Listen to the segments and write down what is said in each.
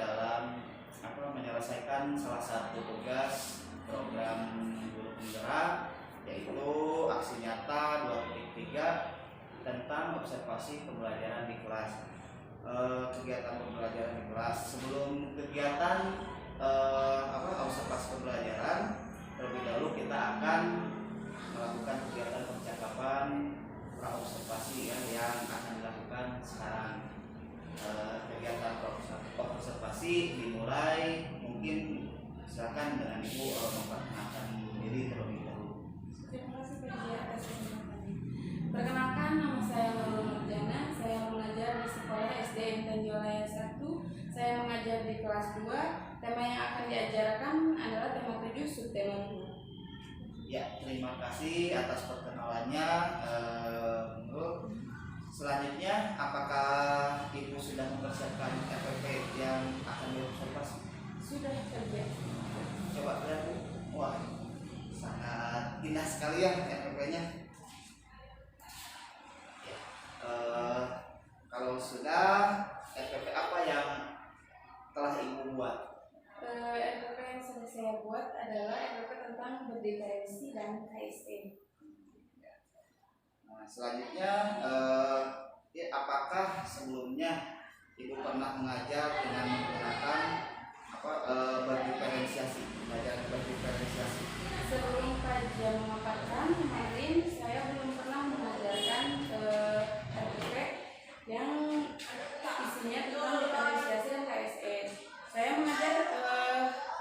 dalam menyelesaikan salah satu tugas program guru penggerak, yaitu aksi nyata 2.3 tentang observasi pembelajaran di kelas. Kegiatan pembelajaran di kelas, sebelum kegiatan observasi pembelajaran, terlebih dahulu kita akan melakukan kegiatan percakapan praobservasi yang akan dilakukan sekarang. Kegiatan observasi dimulai, mungkin silakan dengan Ibu memperkenalkan diri terlebih dahulu. Terima kasih PJ atas kesempatannya. Perkenalkan, nama saya Nurul Nurjana. Saya mengajar di sekolah SDN Tanjolaya 1. Saya mengajar di kelas 2. Tema yang akan diajarkan adalah tema 7 subtema 2. Ya, terima kasih atas perkenalannya, Nurul. Selanjutnya, apakah Ibu sudah mempersiapkan FPP yang akan diobservasi? Sudah terbiasa. Coba lihat, Bu. Wah, sangat indah sekali ya FPP-nya. Ya, kalau sudah, FPP apa yang telah Ibu buat? FPP yang sudah saya buat adalah FPP tentang berdiferensi dan KSE. Nah, selanjutnya, apakah sebelumnya Ibu pernah mengajar dengan menggunakan berdiferensiasi, belajar berdiferensiasi? Sebelum kajian memaparkan kemarin, saya belum pernah mengajarkan FPP yang isinya tentang diferensiasi dan KSE. Saya mengajar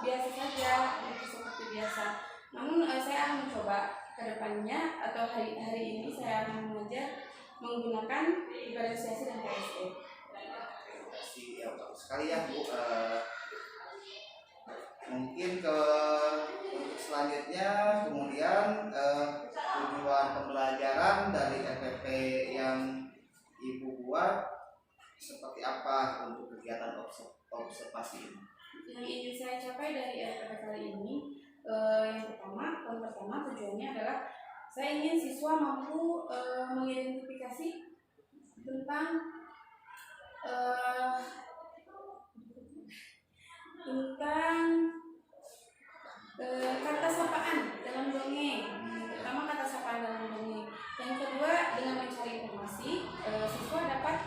biasa saja, seperti biasa. Namun saya akan mencoba kedepannya atau hari ini saya akan mengajar menggunakan diferensiasi dan KSE. Ya, bagus sekali ya, Bu. Mungkin untuk selanjutnya, kemudian tujuan pembelajaran dari FPP yang Ibu buat seperti apa untuk kegiatan observasi ini? Yang ingin saya capai dari FPP kali ini, yang pertama tujuannya adalah saya ingin siswa mampu mengidentifikasi tentang kata sapaan dalam dongeng. Pertama, kata sapaan dalam dongeng. Yang kedua, dengan mencari informasi, siswa dapat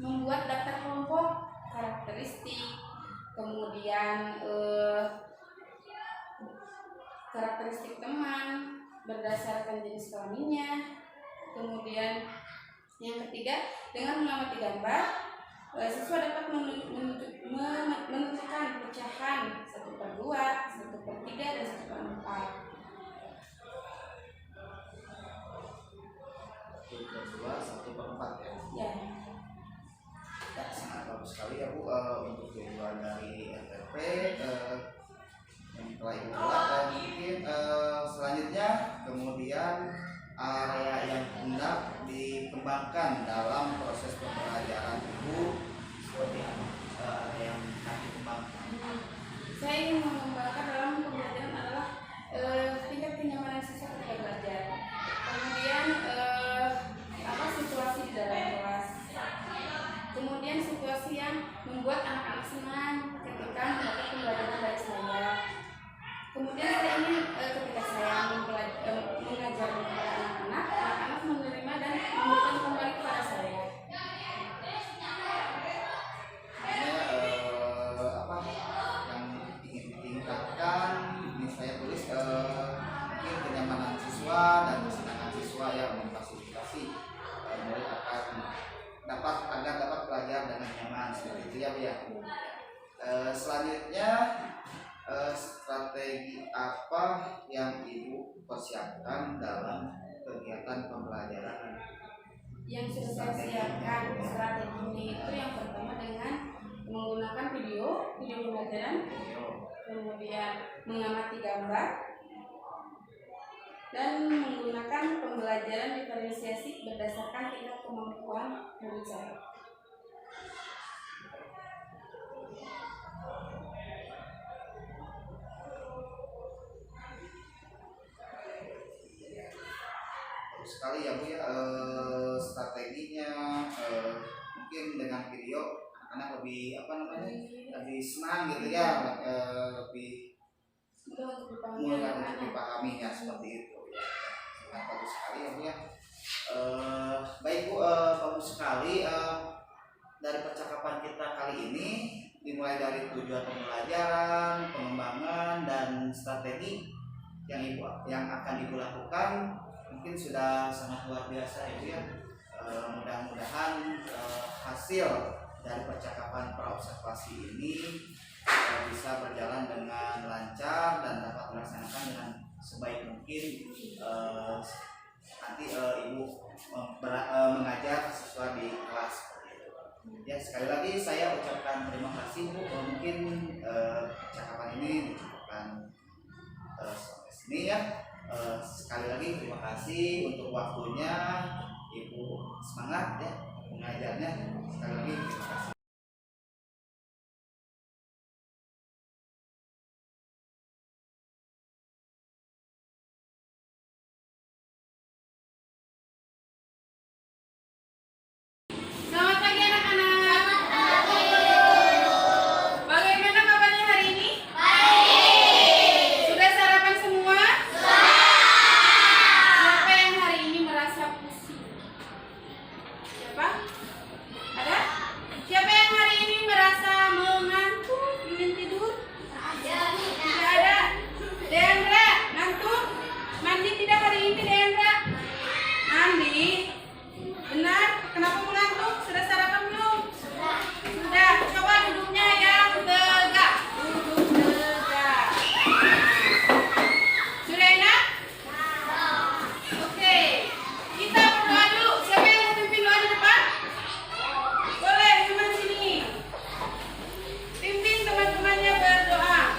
membuat daftar kelompok, karakteristik, kemudian karakteristik teman berdasarkan jenis kelaminnya. Kemudian yang ketiga, dengan mengamati gambar, siswa dapat menentukan pecahan 1/2, 1/3, dan 1/4. 1/2, 1/4 ya? Ya. Ya, sangat bagus sekali ya, Bu, untuk tujuan dari FPP yang telah Ibu buat. Dan mungkin selanjutnya, kemudian area yang hendak dikembangkan dalam proses pembelajaran Ibu seperti apa? Area yang hendak dikembangkan. Saya ingin mengembangkan dalam pembelajaran adalah tingkat kenyamanan siswa ketika belajar. Kemudian situasi di dalam kelas. Kemudian situasi yang membuat anak-anak senang ketika melakukan pembelajaran dari saya. Kemudian saya ingin ketika saya mengajar kepada anak-anak menerima dan memberikan kembali kepada saya. Yang ingin ditingkatkan, ini saya tulis mungkin kenyamanan siswa dan kesenangan siswa yang memfasilitasi murid agar dapat belajar dengan nyaman, seperti itu ya, Bu ya. Selanjutnya, strategi apa yang Ibu persiapkan dalam kegiatan pembelajaran? Yang sudah saya siapkan strateginya itu yang pertama dengan menggunakan video pembelajaran, kemudian mengamati gambar, dan menggunakan pembelajaran diferensiasi berdasarkan tingkat kemampuan murid saya. Bagus sekali ya, Bu ya, strateginya mungkin dengan video anak lebih lebih senang gitu ya, lebih mudah untuk dipahaminya seperti itu ya. Sangat bagus sekali ya Bu ya. Baik Bu, bagus sekali dari percakapan kita kali ini, dimulai dari tujuan pembelajaran, pengembangan dan strategi yang akan Ibu lakukan, mungkin sudah sangat luar biasa ya Bu ya. Mudah-mudahan hasil dari percakapan praobservasi ini bisa berjalan dengan lancar dan dapat dilaksanakan dengan sebaik mungkin. Nanti Ibu mengajar siswa di kelas. Ya, sekali lagi saya ucapkan terima kasih Bu. Mungkin percakapan ini dicukupkan sampai sini ya. Sekali lagi terima kasih untuk waktunya. Ibu semangat ya mengajarnya. Sekali lagi terima kasih. Selamat pagi anak-anak. Bagaimana kabarnya hari ini? Baik. Sudah sarapan semua? Siapa yang hari ini merasa pusing? Siapa? Ada? Siapa yang hari ini merasa mengantuk, ingin tidur? Tidak ada. Deandra, ngantuk? Mandi tidak hari ini Deandra? Mandi? Benar? Kenapa mengantuk? Sudah sarapan belum? Sudah. Coba duduknya yang tegak. Duduk tegak. Sudah enak? Oke. Kita berdoa dulu. Siapa yang mau pimpin doa di depan? Boleh, teman sini. Pimpin teman-temannya berdoa.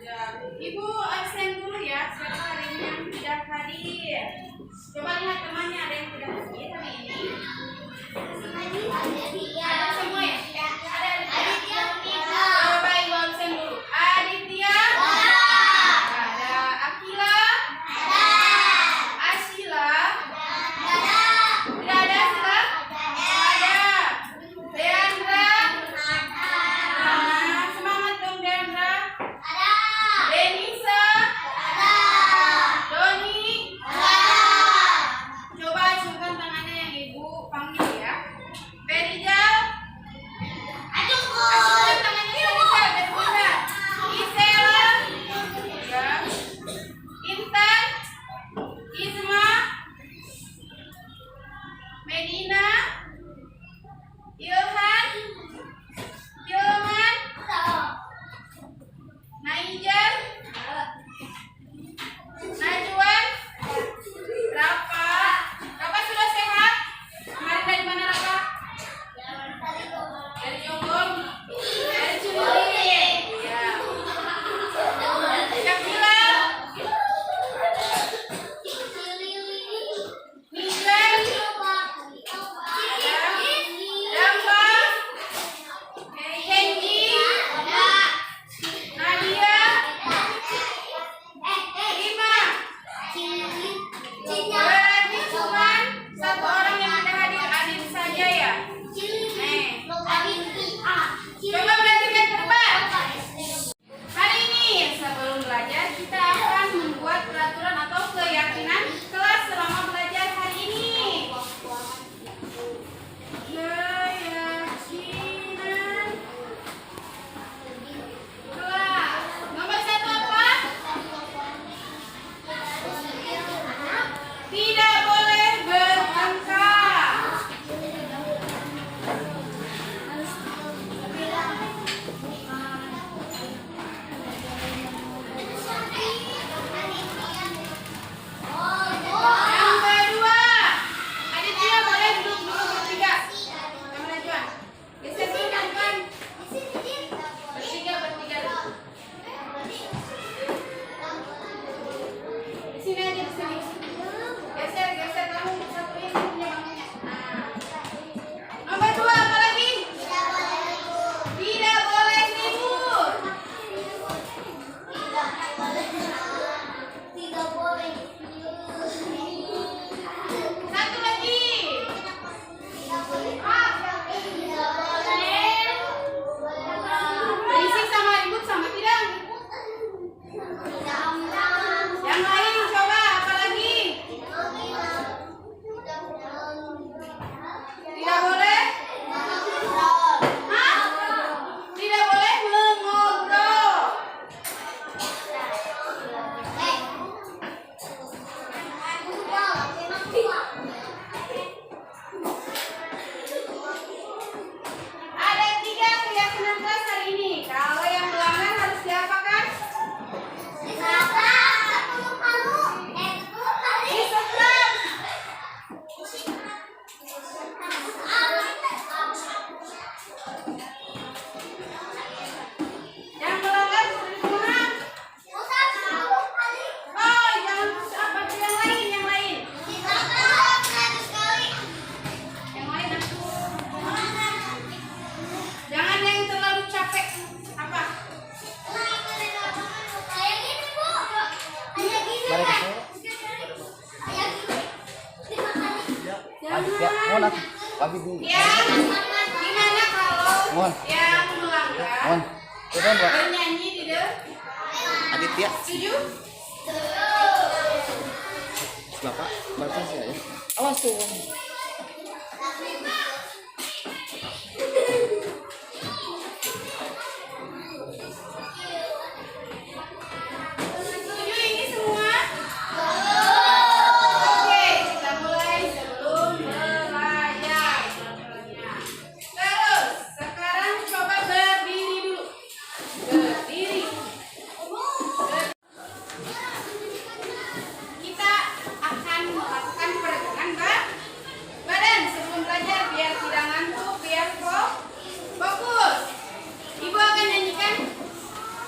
Ya, Ibu absen dulu ya. Siapa hari ini yang tidak hadir? Coba lihat temannya, ada yang tidak hadir hari ini. Ada semua ya? Ada Aditya? Coba Ibu absen dulu. Aditya? Ada Akila? Asila? Tidak ada Asila? Ada. Deandra? Nah, semangat dong Deandra. Denisa? Doni? Coba acungkan tangannya yang Ibu panggil ya. Berijal? Acungkan tangannya Berijal, Berbunda. Isela? Ya. Intan? Isma? Medina? Ilhan? Ilman? Naijar? Najwan? Rafa? Rafa sudah sehat? Kemarin dari mana Rafa? Dari Jonggol? Dari Ciburi? Ya. Syakila? Aditya, mohon Abi di. Ya, gimana kalau yang melanggar bernyanyi di depan? Aditya. Setuju? Bapak, bapak sih ya. Awas tuh. Setuju ini semua? Oke, kita mulai sebelum belajar. Terus, sekarang coba berdiri dulu. Berdiri. Kita akan melakukan peregangan badan sebelum belajar biar tidak ngantuk, biar fokus. Ibu akan nyanyikan.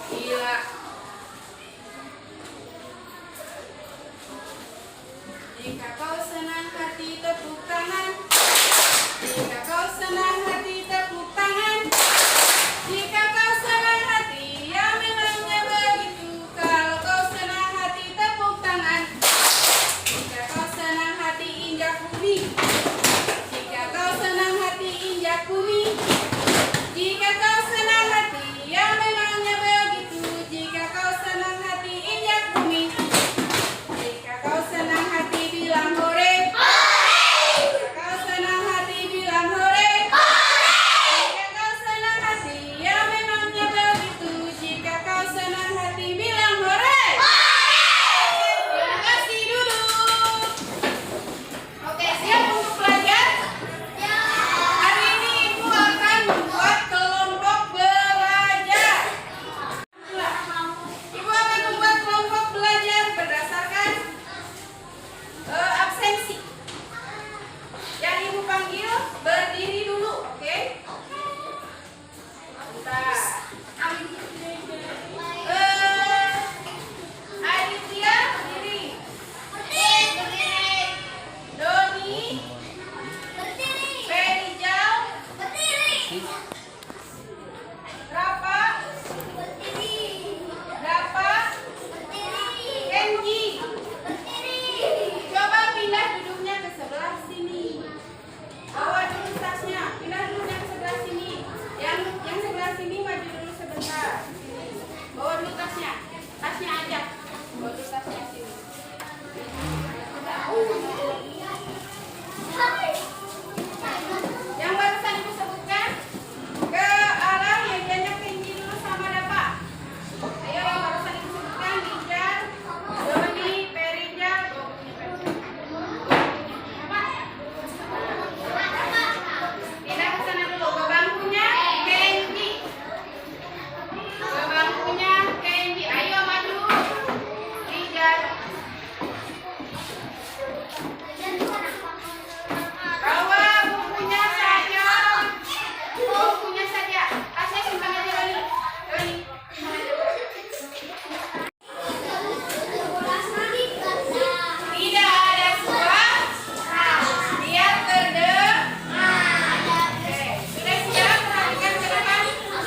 Gila. Jika kau senang hati tepuk tangan. Jika kau senang hati tepuk tangan. Jika kau senang hati ya memangnya begitu. Kalau kau senang hati tepuk tangan. Jika kau senang hati injak bumi. Jika kau senang hati injak bumi. Jika kau senang hati ya memangnya begitu. Jika kau senang hati injak bumi. Jika kau senang hati bilang hore. Jika kau senang hati bilang hore. Jika kau senang hati ya memangnya begitu. Jika kau senang hati bilang hore. Terima kasih, duduk. Oke, siap untuk belajar? Hari ini Ibu akan membuat kelompok belajar. Ibu akan membuat kelompok belajar berdasarkan absensi. Yang Ibu panggil berdiri dulu, oke? Bentar. Aditya berdiri. Doni. Ferijal. Rafa. Rafa. Kenji. Coba pindah duduknya ke sebelah sini. Bawa dulu tasnya. Pindah duduknya ke sebelah sini. Yang sebelah sini maju dulu sebentar. Bawa dulu tasnya. Tasnya aja. Bawa dulu tasnya sini. Yang barusan Ibu sebutkan ke arah mejanya Kenji dulu sama Dapa. Ayo yang barusan Ibu sebutkan Rijal, Doni, Perijal, pindah ke sana dulu ke bangkunya Kenji. Ke bangkunya Kenji. Ayo maju. Rijal. Bawa bukunya saja. Bukunya saja. Tasnya simpan aja Doni. Doni. Tidak ada suara. Biar terdengar. Oke, sudah siap? Perhatikan ke depan.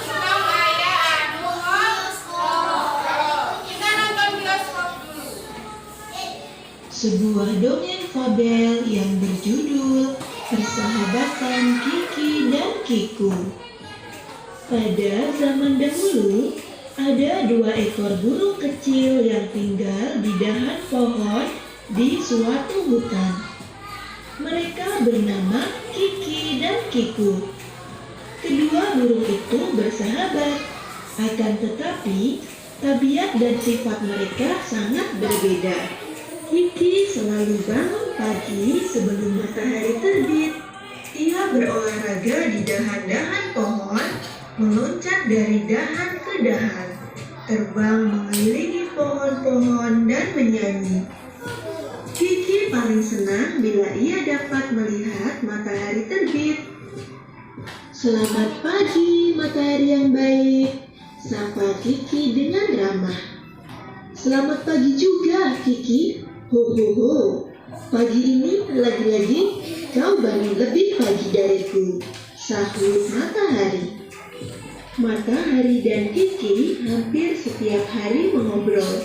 Tolong ayah anu ngobrol. Kita nonton bioskop dulu. Sebuah dongeng fabel yang berjudul Persahabatan Kiki dan Kiku. Pada zaman dahulu, ada 2 ekor burung kecil yang tinggal di dahan pohon di suatu hutan. Mereka bernama Kiki dan Kiku. Kedua burung itu bersahabat, akan tetapi tabiat dan sifat mereka sangat berbeda. Kiki selalu bangun pagi sebelum matahari terbit. Ia berolahraga di dahan-dahan pohon, meloncat dari dahan ke dahan, terbang mengelilingi pohon-pohon dan menyanyi. Kiki paling senang bila ia dapat melihat matahari terbit. Selamat pagi matahari yang baik, sapa Kiki dengan ramah. Selamat pagi juga Kiki. Ho ho ho, pagi ini lagi-lagi kau bangun lebih pagi dariku, sahut matahari. Matahari dan Kiki hampir setiap hari mengobrol.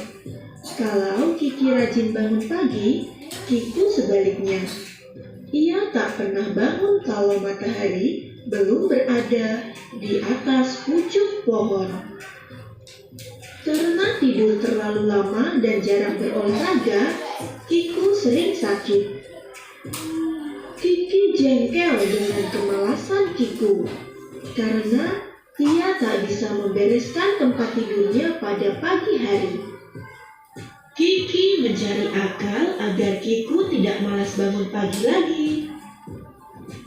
Kalau Kiki rajin bangun pagi, Kiku sebaliknya. Ia tak pernah bangun kalau matahari belum berada di atas pucuk pohon. Karena tidur terlalu lama dan jarang berolahraga, Kiku sering sakit. Kiki jengkel dengan kemalasan Kiku karena ia tak bisa membereskan tempat tidurnya pada pagi hari. Kiki mencari akal agar Kiku tidak malas bangun pagi lagi.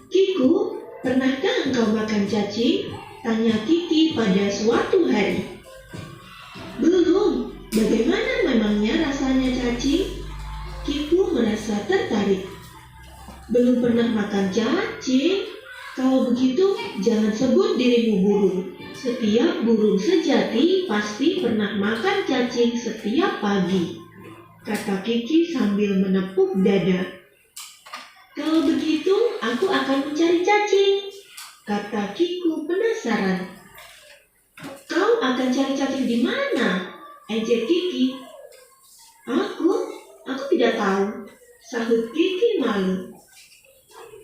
Kiku, pernahkah engkau makan cacing? Tanya Kiki pada suatu hari. Belum, bagaimana memangnya rasanya cacing? Kiku merasa tertarik. Belum pernah makan cacing? Kalau begitu, jangan sebut dirimu burung. Setiap burung sejati pasti pernah makan cacing setiap pagi, kata Kiki sambil menepuk dada. Kalau begitu, aku akan mencari cacing, kata Kiku penasaran. Kau akan cari cacing di mana? Ejek Kiki. Aku tidak tahu, sahut Kiki malu.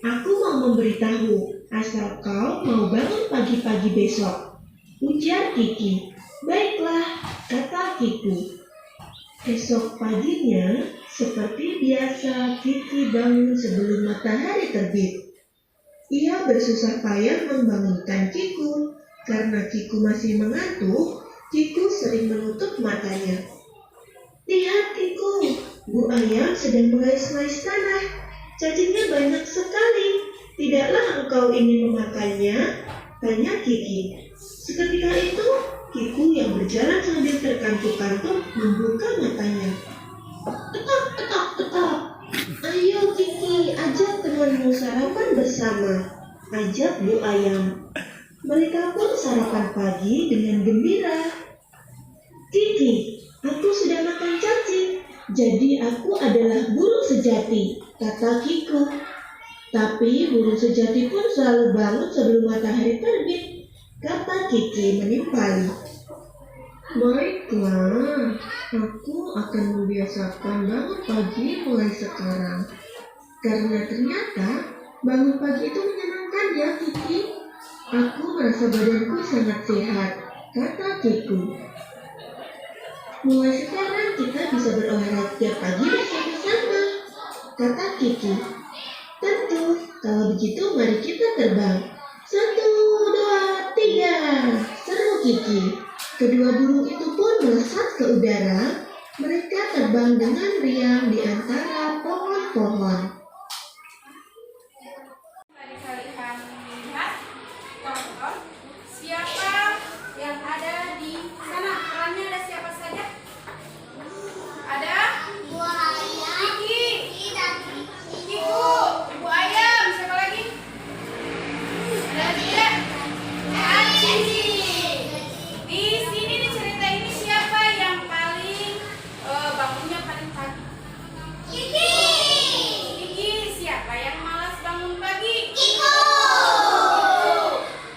Aku mau memberitahu, asal kau mau bangun pagi-pagi besok, ujar Kiki. Baiklah, kata Kiku. Esok paginya, seperti biasa, Kiki bangun sebelum matahari terbit. Ia bersusah payah membangunkan Kiku. Karena Kiku masih mengantuk, Kiku sering menutup matanya. Lihat Kiku, Bu Ayam sedang mengais-ngais tanah. Cacingnya banyak sekali. Tidaklah engkau ingin memakannya? Tanya Kiki. Seketika itu, Kiku yang berjalan sambil terkantuk-kantuk membuka matanya. Ketok, ketok, ketok. Ayo Kiki, ajak temanmu sarapan bersama, ajak Bu Ayam. Mereka pun sarapan pagi dengan gembira. Kiki, aku sudah makan cacing, jadi aku adalah burung sejati, kata Kiku. Tapi burung sejati pun selalu bangun sebelum matahari terbit, kata Kiki menimpali. Baiklah, aku akan membiasakan bangun pagi mulai sekarang. Karena ternyata bangun pagi itu menyenangkan ya Kiki. Aku merasa badanku sangat sehat, kata Kiku. Mulai sekarang kita bisa berolahraga tiap pagi bersama-sama, kata Kiki. Tentu, kalau begitu mari kita terbang. 1, 2, 3, seru Kiki. Kedua burung itu pun melesat ke udara. Mereka terbang dengan riang di antara pohon-pohon. Kalian lihat, tonton siapa yang ada di sana. Perannya ada siapa saja? Ada Bu Ayam, Kiki, Kiku, Bu Ayam, siapa lagi? Ada juga Aci. Di sini di cerita ini siapa yang paling bangunnya paling pagi? Kiki, siapa yang malas bangun pagi?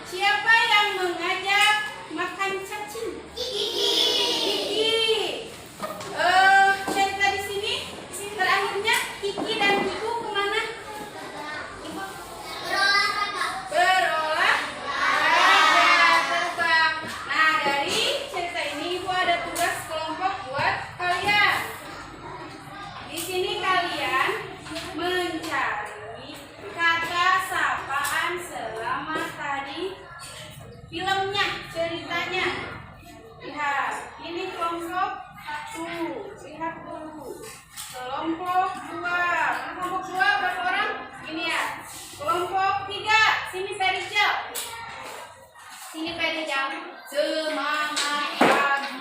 Siapa yang mengajak makan cacing? Kiki. Cerita di sini terakhirnya Kiki dan Kiku kemana? Berolahraga, terbang. Nah, dari cerita ini Ibu ada tugas kelompok buat kalian. Di sini kalian mencari kata sapaan selama tadi filmnya, ceritanya. Lihat, ini kelompok 1. Lihat dulu. Kelompok 2. Kelompok 2 berapa orang? Ini ya. Kelompok 3. Sini Perijal. Sini Perijal. Semangat pagi.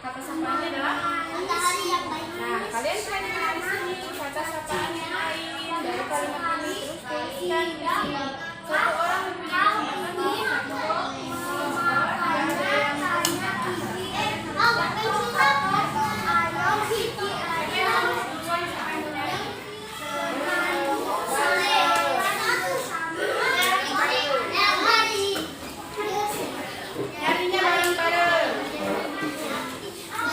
Kata sapaannya adalah nah, kalian cari di sini kata sapaan yang lain dari kalimat ini, terus tuliskan di sini. Satu orang punya kesempatan satu. Nyarinya bareng-bareng.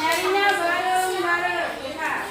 Nyarinya bareng-bareng. Lihat.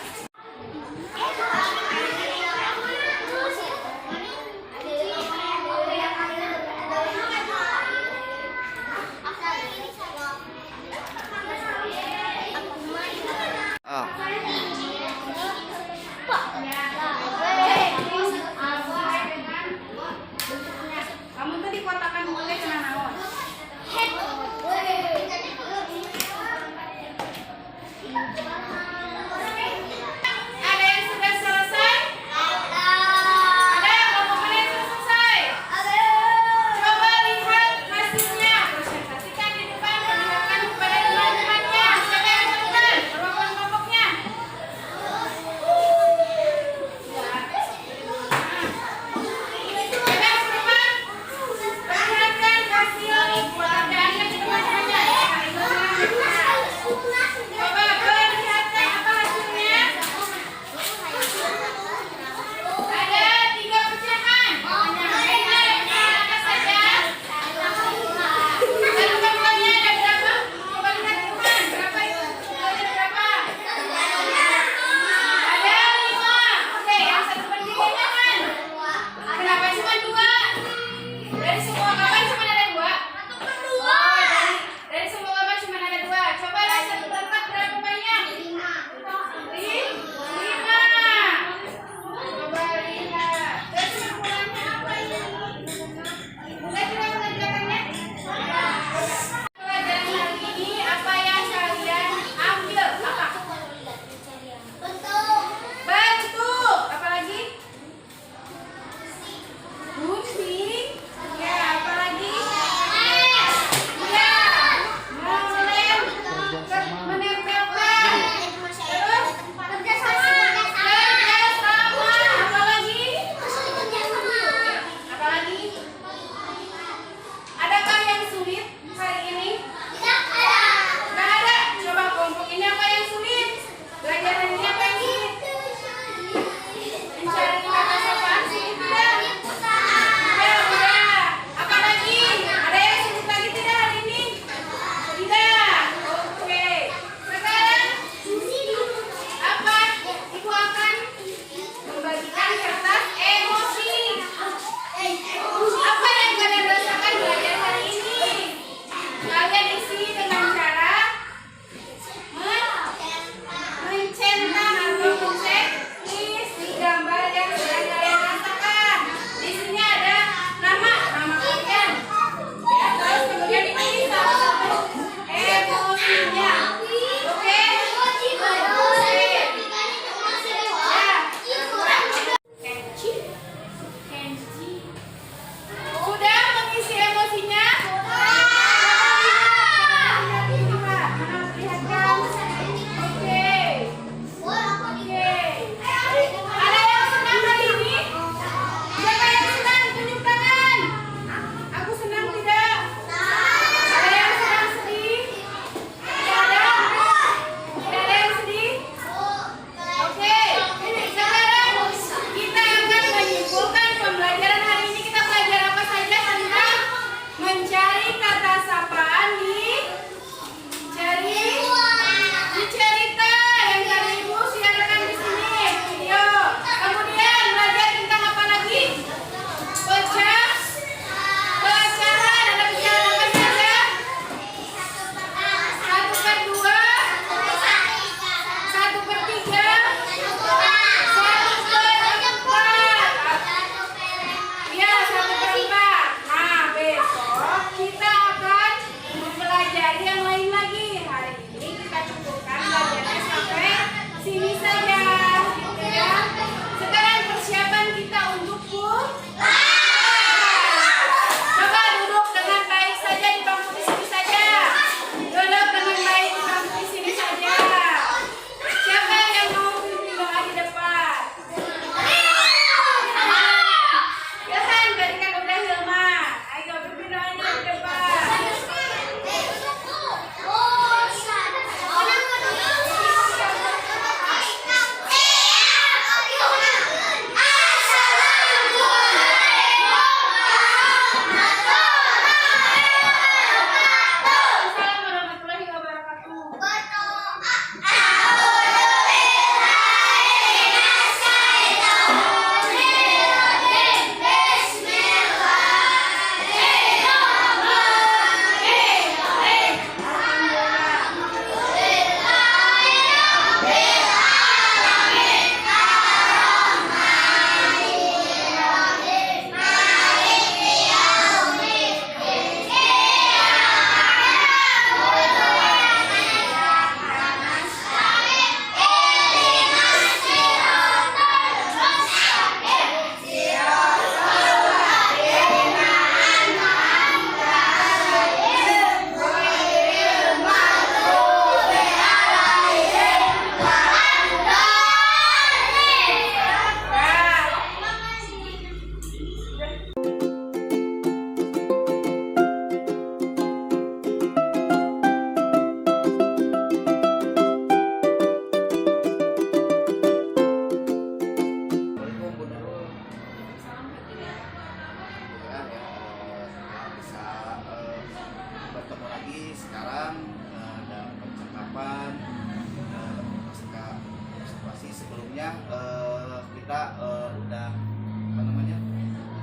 sebelumnya kita udah apa namanya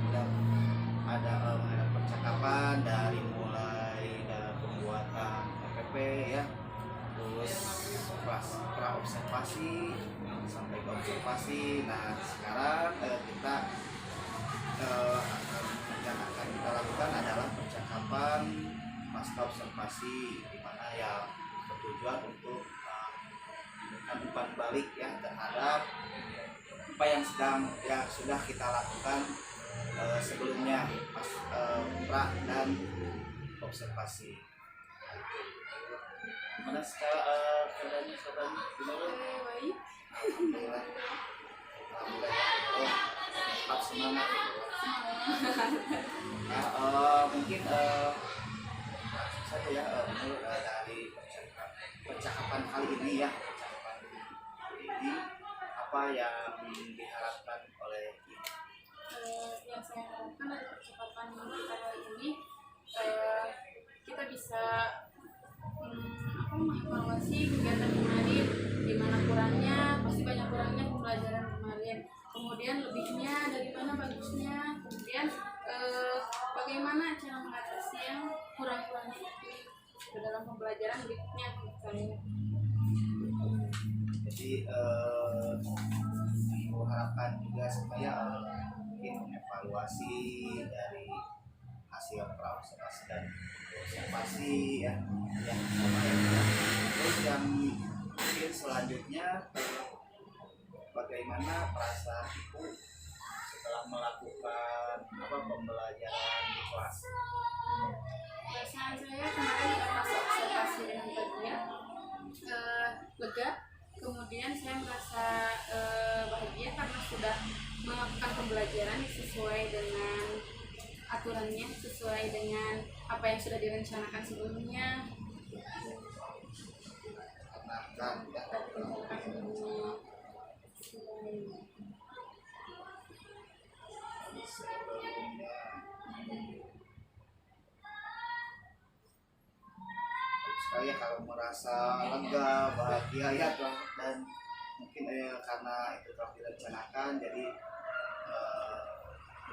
udah ada mengadakan percakapan dari mulai dari pembuatan PPP ya, terus pra observasi sampai ke observasi. Nah sekarang kita akan kita lakukan adalah percakapan pasca observasi, di mana yang bertujuan untuk memberikan umpan balik ya terhadap apa yang sudah kita lakukan sebelumnya pas pra dan observasi. Gimana secara keadaannya saudara? Baik. Alhamdulillah. Alhamdulillah. Oh, tetap semangat. Nah, mungkin saja ya menurut dari percakapan kali ini ya, percakapan kali ini apa yang diharapkan oleh kita? Yang saya harapkan dari percakapan kita kali ini kita bisa mengevaluasi kegiatan kemarin, di mana kurangnya, pasti banyak kurangnya pembelajaran kemarin, kemudian lebihnya dari mana bagusnya, kemudian bagaimana cara mengatasi yang kurang-kurangnya itu ke dalam pembelajaran berikutnya misalnya. Jadi mengharapkan juga supaya mungkin mengevaluasi dari hasil praobservasi dan observasi ya, yang sama ya. Terus yang mungkin selanjutnya bagaimana perasaan ibu setelah melakukan pembelajaran di kelas? Perasaan saya kemarin pas observasi dengan bagian lega, kemudian saya merasa bahagia karena sudah melakukan pembelajaran sesuai dengan aturannya, sesuai dengan apa yang sudah direncanakan sebelumnya. Sekali kalau merasa lega, bahagia ya dan mungkin karena itu telah direncanakan jadi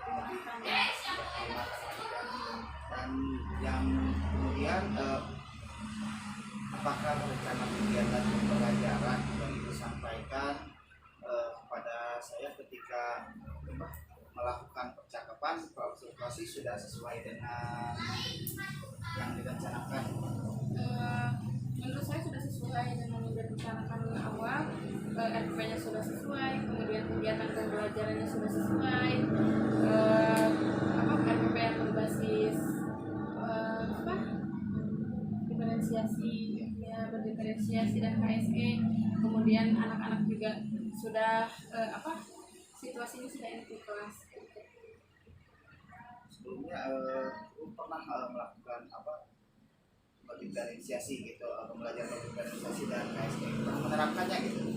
lebih dan yang kemudian apakah rencana kegiatan pembelajaran yang disampaikan kepada saya ketika melakukan percakapan observasi sudah sesuai dengan yang direncanakan? Menurut saya sudah sesuai dengan yang direncanakan awal. RPP-nya sudah sesuai, kemudian kegiatan pembelajarannya sudah sesuai, RPP yang berbasis diferensiasi ya, berdiferensiasi dan KSE, kemudian anak-anak juga sudah situasinya sudah enak di kelas. Sebelumnya pernah melakukan diferensiasi gitu, pembelajaran diferensiasi dan KSE, pernah menerapkannya gitu?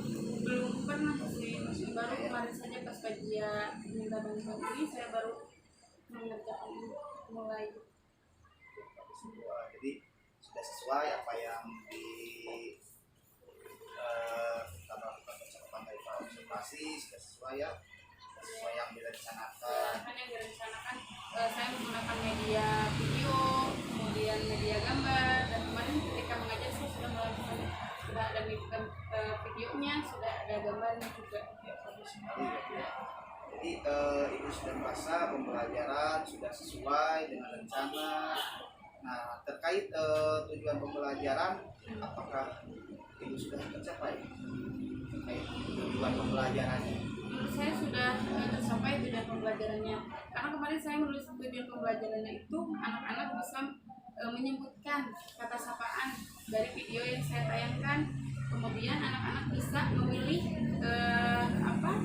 Belum pernah sih, baru kemarin saja pas kajian minta bantuan ini saya baru mengerjakan mulai. Jadi sudah sesuai apa yang kita melakukan percakapan dari para observasi, sudah sesuai ya, sesuai yang direncanakan. Kan yang direncanakan saya menggunakan media video, kemudian media gambar, dan kemarin ketika mengajar saya sudah melakukan, sudah ada videonya, sudah ada gambarnya juga. Ya, bagus sekali ya. Jadi ibu sudah merasa pembelajaran sudah sesuai dengan rencana. Nah, terkait tujuan pembelajaran, apakah ibu sudah tercapai terkait tujuan pembelajarannya? Menurut saya sudah tercapai tujuan pembelajarannya, karena kemarin saya menulis tujuan pembelajarannya itu anak-anak bisa menyebutkan kata sapaan dari video yang saya tayangkan, kemudian anak-anak bisa memilih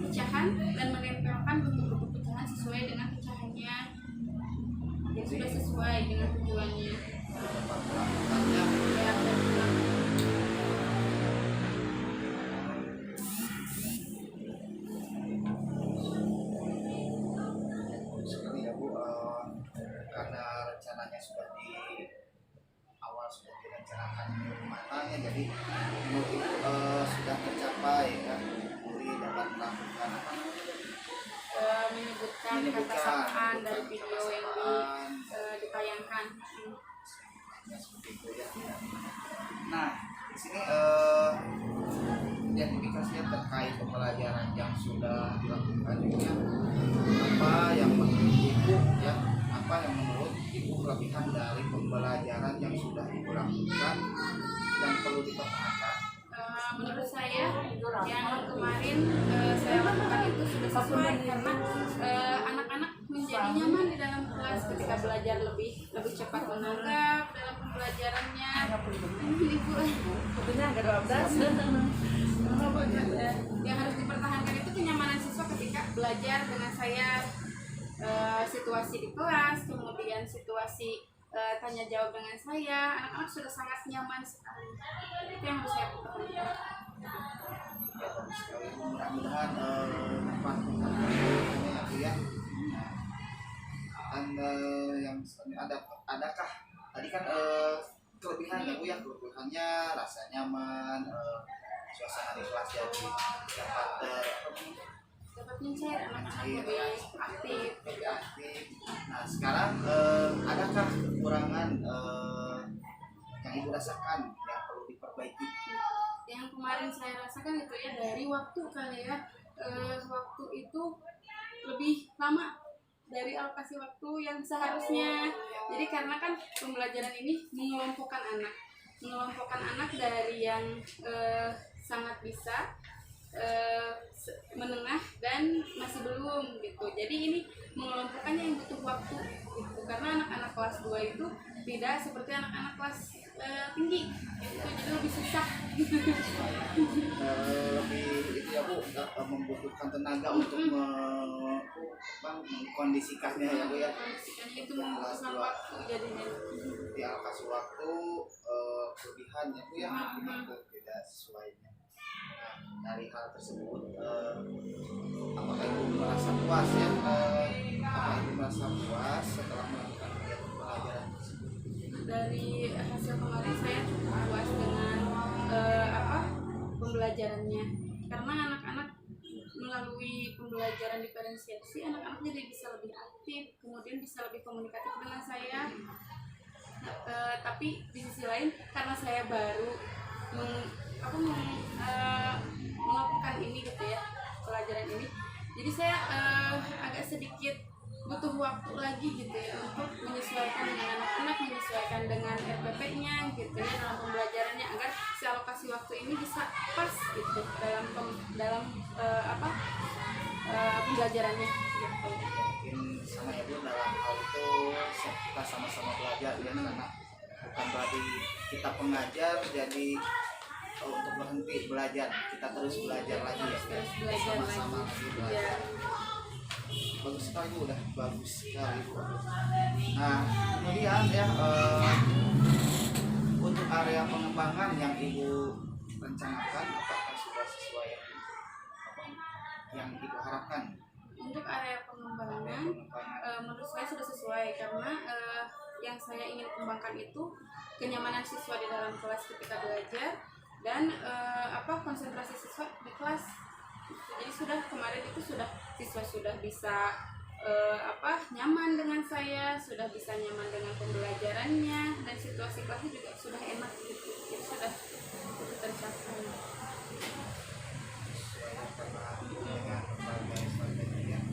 pecahan dan menempelkan bentuk-bentuk pecahan sesuai dengan pecahannya. Jadi sudah sesuai dengan tujuannya. Ya, Sekali ya Bu, karena rencananya sudah di awal sudah direncanakan matanya, jadi menurut Ibu sudah tercapai ya, Muri dapat kata-kataan dari video yang ditayangkan. Ya, seperti itu ya. Nah, di sini identifikasinya terkait pembelajaran yang sudah dilakukan ya. Apa yang menurut ibu ya, apa yang menurut ibu kelebihan dari pembelajaran yang sudah ibu lakukan dan perlu dipertahankan? Menurut saya yang kemarin saya lakukan itu sudah sesuai karena anak-anak menjadi nyaman di dalam kelas ketika belajar lebih cepat menanggap dalam pembelajarannya. Yang harus dipertahankan itu kenyamanan siswa ketika belajar dengan saya, situasi di kelas, kemudian situasi tanya jawab dengan saya, anak-anak sudah sangat nyaman sekali. Itu yang harus saya pertahankan. Ya, bagus sekali. Mudah-mudahan dapat mempertahankannya ya. Dan yang selanjutnya adakah tadi kan kelebihannya Bu ya, kelebihannya rasa nyaman, suasana di kelas jadi Dapat mencair, anak-anak lebih aktif. Nah sekarang adakah kekurangan yang ibu rasakan yang perlu diperbaiki? Yang kemarin saya rasakan itu ya dari waktu kali ya, waktu itu lebih lama dari alokasi waktu yang seharusnya. Jadi karena kan pembelajaran ini mengelompokkan anak dari yang sangat bisa, menengah dan masih belum gitu. Jadi ini mengelompokkannya yang butuh waktu gitu. Karena anak-anak kelas 2 itu tidak seperti anak-anak kelas tinggi gitu. Jadi lebih susah gitu. Lebih itu ya Bu, membutuhkan tenaga untuk mengkondisikannya ya Bu ya. Itu membutuhkan waktu jadinya. Dialokasi waktu kelebihannya Bu ya, mungkin tidak sesuainya. Nah, dari hal tersebut apakah ibu merasa puas ya? Apakah ibu merasa puas setelah melakukan kegiatan pembelajaran tersebut? Dari hasil kemarin saya cukup puas dengan pembelajarannya, karena anak-anak melalui pembelajaran diferensiasi anak-anak jadi bisa lebih aktif, kemudian bisa lebih komunikatif dengan saya. Tapi di sisi lain karena saya baru melakukan ini gitu ya, pelajaran ini, jadi saya agak sedikit butuh waktu lagi gitu ya untuk menyesuaikan dengan anak-anak, menyesuaikan dengan RPP-nya gitu ya dalam pembelajarannya, agar si alokasi waktu ini bisa pas gitu dalam pembelajarannya gitu. Mungkin sama ya Bu, dalam hal itu kita sama-sama belajar ya, karena bukan berarti kita pengajar jadi untuk berhenti belajar, kita terus belajar lagi ya, sama-sama lagi belajar. Bagus sekali Bu, udah bagus sekali Bu. Nah kemudian ya untuk area pengembangan yang ibu rencanakan, apakah sudah sesuai yang ibu harapkan? Untuk area pengembangan menurut saya sudah sesuai, karena yang saya ingin kembangkan itu kenyamanan siswa di dalam kelas ketika belajar dan konsentrasi siswa di kelas. Jadi sudah kemarin itu siswa sudah bisa nyaman dengan saya, sudah bisa nyaman dengan pembelajarannya, dan situasi kelasnya juga sudah enak gitu. Jadi sudah tercapai.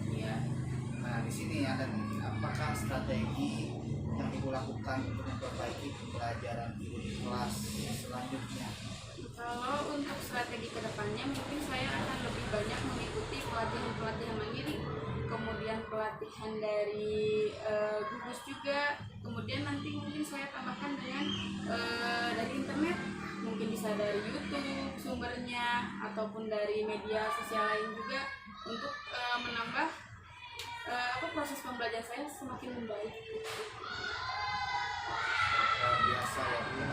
Iya. Nah di sini ada apakah strategi yang ibu lakukan untuk memperbaiki pembelajaran ibu di kelas selanjutnya? Kalau untuk strategi kedepannya mungkin saya akan lebih banyak mengikuti pelatihan mandiri, kemudian pelatihan dari gugus juga, kemudian nanti mungkin saya tambahkan dengan dari internet, mungkin bisa dari YouTube sumbernya ataupun dari media sosial lain juga, untuk menambah proses pembelajaran saya semakin membaik. Biasa ya Bu,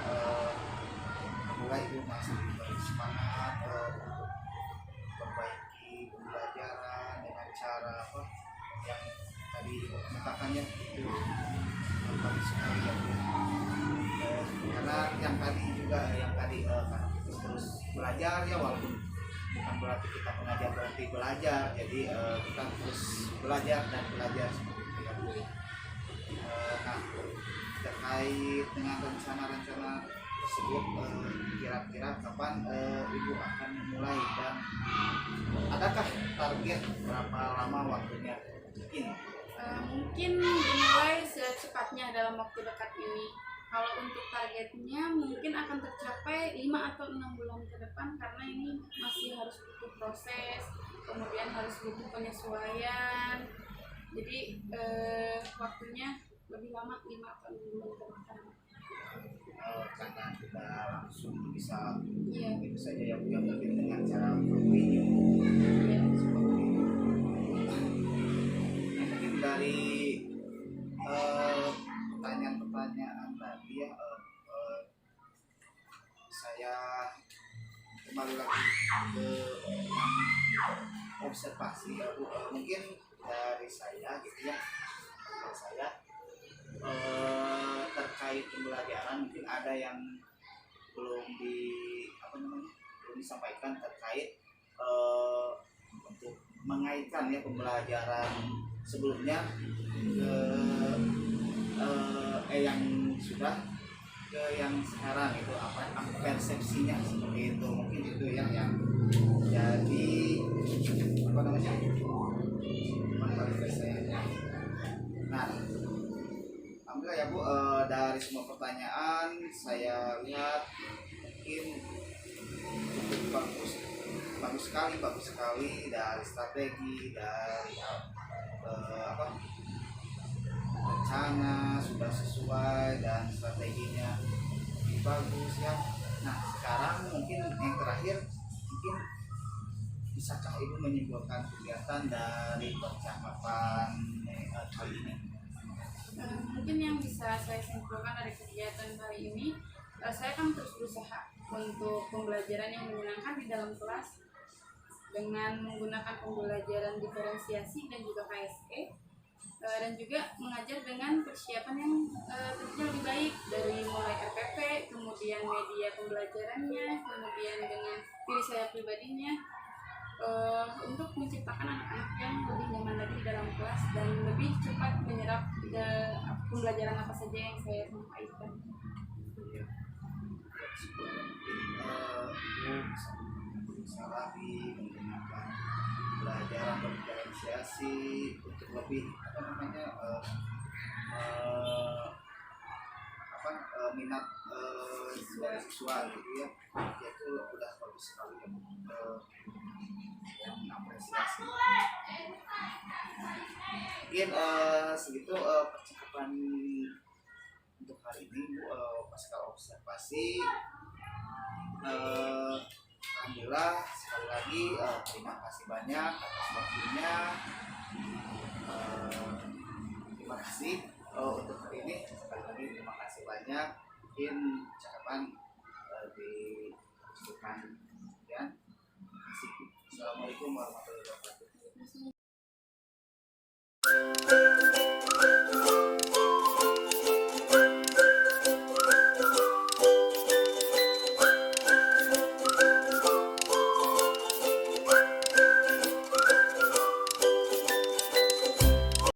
mulai ibu masih bersemangat untuk memperbaiki pembelajaran dengan cara yang tadi ibu katakannya itu bagus sekali ya Bu. Karena yang tadi juga karena terus belajar ya, walaupun bukan berarti kita pengajar berhenti belajar, jadi kita terus belajar dan belajar seperti itu ya Bu. Nah, terkait dengan rencana-rencana tersebut, kira-kira kapan Ibu akan memulai dan adakah target berapa lama waktunya mungkin? Mungkin dimulai secepatnya dalam waktu dekat ini. Kalau untuk targetnya mungkin akan tercapai 5 atau 6 bulan ke depan, karena ini masih harus butuh proses, kemudian harus butuh penyesuaian. Jadi waktunya lebih lama, 5 atau 6 bulan ke depan. Karena tidak langsung bisa Iya. itu saja ya Bu, yang mungkin dengan cara continue Iya. seperti itu. Mungkin dari pertanyaan-pertanyaan tadi ya, saya kembali lagi ke observasi ya Bu. Mungkin dari saya gitu ya, dari saya terkait pembelajaran mungkin ada yang belum belum disampaikan terkait untuk mengaitkan ya pembelajaran sebelumnya ke yang sudah ke yang sekarang itu apa persepsinya seperti itu, mungkin itu yang jadi apa namanya saya. Nah, alhamdulillah ya Bu, dari semua pertanyaan saya lihat mungkin cukup bagus sekali dari strategi, dari rencana sudah sesuai dan strateginya bagus ya. Nah, sekarang mungkin yang terakhir, mungkin bisakah Ibu menyimpulkan kegiatan dari percakapan kali ini? Mungkin yang bisa saya simpulkan dari kegiatan kali ini, saya akan terus berusaha untuk pembelajaran yang menyenangkan di dalam kelas dengan menggunakan pembelajaran diferensiasi dan juga KSE, dan juga mengajar dengan persiapan yang tentunya lebih baik, dari mulai RPP, kemudian media pembelajarannya, kemudian dengan diri saya pribadinya, untuk menciptakan anak-anak yang lebih nyaman lagi di dalam kelas dan lebih cepat menyerap pembelajaran apa saja yang saya sampaikan. Bisa lagi menggunakan pelajaran berdiferensiasi untuk lebih minat dari siswa gitu ya, itu udah bagus sekali ya, yang mengapresiasi. Mungkin segitu percakapan untuk hari ini Bu, pasca observasi. Alhamdulillah sekali lagi terima kasih banyak atas waktunya. Terima kasih untuk hari ini, sekali lagi terima kasih banyak. Mungkin percakapan dicukupkan ya. Assalamualaikum warahmatullahi wabarakatuh.